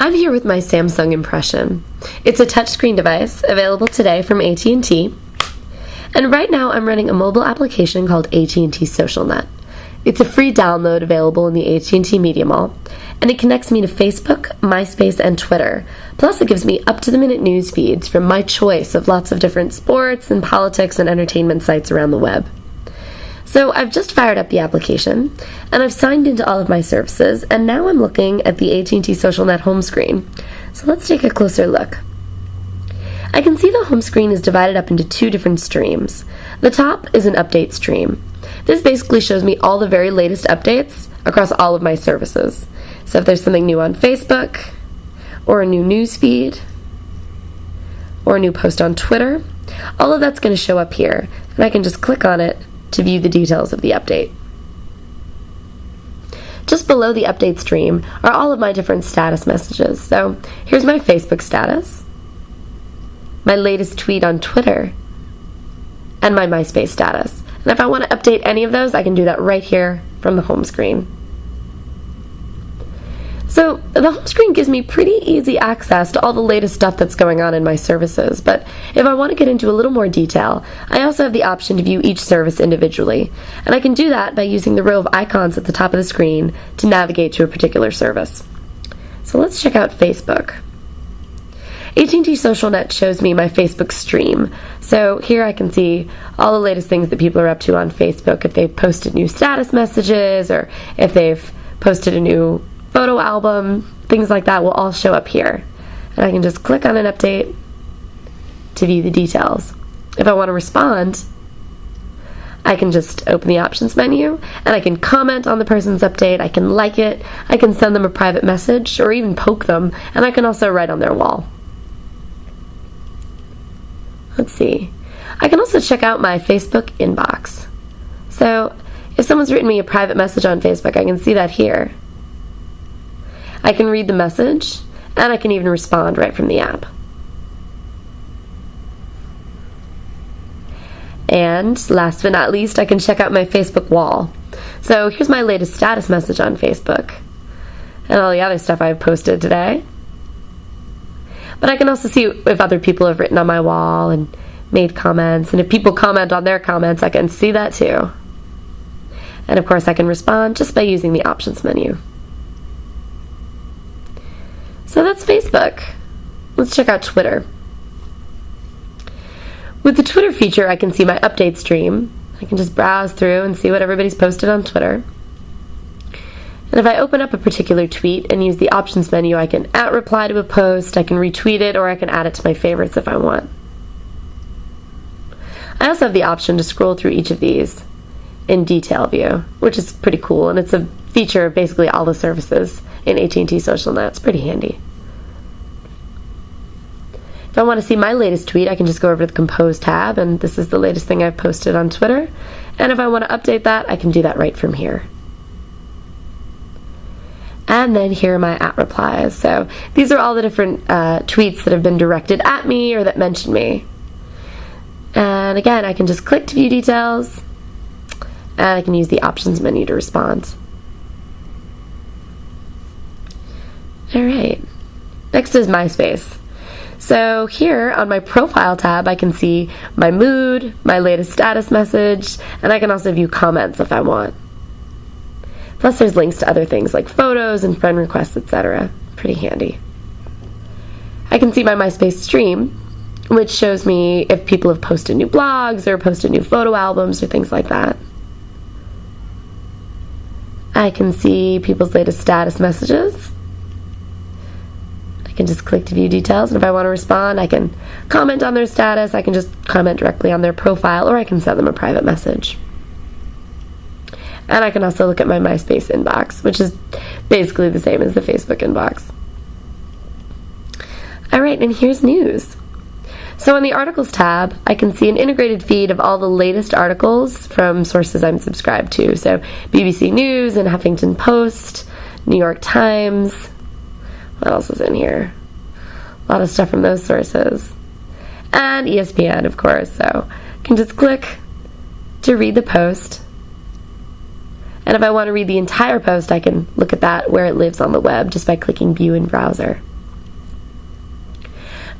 I'm here with my Samsung Impression. It's a touchscreen device available today from AT&T. And right now I'm running a mobile application called AT&T SocialNet. It's a free download available in the AT&T Media Mall, and it connects me to Facebook, MySpace, and Twitter. Plus it gives me up-to-the-minute news feeds from my choice of lots of different sports and politics and entertainment sites around the web. So I've just fired up the application, and I've signed into all of my services, and now I'm looking at the AT&T SocialNet home screen. So let's take a closer look. I can see the home screen is divided up into two different streams. The top is an update stream. This basically shows me all the very latest updates across all of my services. So if there's something new on Facebook, or a new news feed, or a new post on Twitter, all of that's going to show up here, and I can just click on it to view the details of the update. Just below the update stream are all of my different status messages. So here's my Facebook status, my latest tweet on Twitter, and my MySpace status. And if I want to update any of those, I can do that right here from the home screen. So the home screen gives me pretty easy access to all the latest stuff that's going on in my services, but if I want to get into a little more detail, I also have the option to view each service individually, and I can do that by using the row of icons at the top of the screen to navigate to a particular service. So let's check out Facebook. AT&T SocialNet shows me my Facebook stream. So here I can see all the latest things that people are up to on Facebook. If they've posted new status messages, or if they've posted a new photo album, things like that will all show up here. And I can just click on an update to view the details. If I want to respond, I can just open the options menu, and I can comment on the person's update, I can like it, I can send them a private message, or even poke them, and I can also write on their wall. Let's see. I can also check out my Facebook inbox. So if someone's written me a private message on Facebook, I can see that here. I can read the message, and I can even respond right from the app. And last but not least, I can check out my Facebook wall. So here's my latest status message on Facebook, and all the other stuff I've posted today. But I can also see if other people have written on my wall and made comments, and if people comment on their comments, I can see that too. And of course I can respond just by using the options menu. So that's Facebook. Let's check out Twitter. With the Twitter feature, I can see my update stream. I can just browse through and see what everybody's posted on Twitter. And if I open up a particular tweet and use the options menu, I can @reply to a post, I can retweet it, or I can add it to my favorites if I want. I also have the option to scroll through each of these in detail view, which is pretty cool, and it's a feature of basically all the services in AT&T SocialNet. It's pretty handy. If I want to see my latest tweet, I can just go over to the Compose tab, and this is the latest thing I've posted on Twitter. And if I want to update that, I can do that right from here. And then here are my @replies. So these are all the different tweets that have been directed at me or that mention me. And again, I can just click to view details, and I can use the options menu to respond. Alright, next is MySpace. So here on my profile tab, I can see my mood, my latest status message, and I can also view comments if I want. Plus there's links to other things like photos and friend requests, etc. Pretty handy. I can see my MySpace stream, which shows me if people have posted new blogs or posted new photo albums or things like that. I can see people's latest status messages. I can just click to view details, and if I want to respond, I can comment on their status, I can just comment directly on their profile, or I can send them a private message. And I can also look at my MySpace inbox, which is basically the same as the Facebook inbox. Alright, and here's news. So in the Articles tab, I can see an integrated feed of all the latest articles from sources I'm subscribed to. So BBC News and Huffington Post, New York Times. What else is in here? A lot of stuff from those sources. And ESPN, of course. So I can just click to read the post. And if I want to read the entire post, I can look at that where it lives on the web just by clicking View in Browser.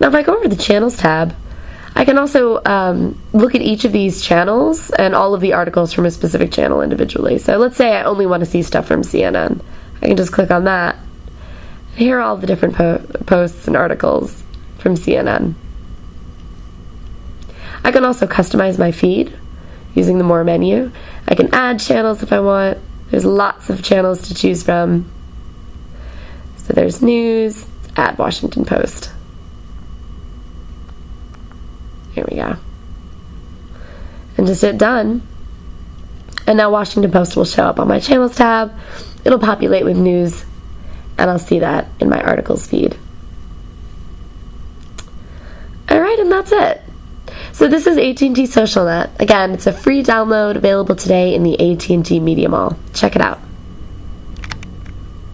Now if I go over to the Channels tab, I can also look at each of these channels and all of the articles from a specific channel individually. So let's say I only want to see stuff from CNN. I can just click on that. And here are all the different posts and articles from CNN. I can also customize my feed using the More menu. I can add channels if I want. There's lots of channels to choose from. So there's news, add Washington Post. Here we go. And just hit done. And now Washington Post will show up on my Channels tab. It'll populate with news, and I'll see that in my articles feed. Alright, and that's it. So this is AT&T SocialNet. Again, it's a free download available today in the AT&T Media Mall. Check it out.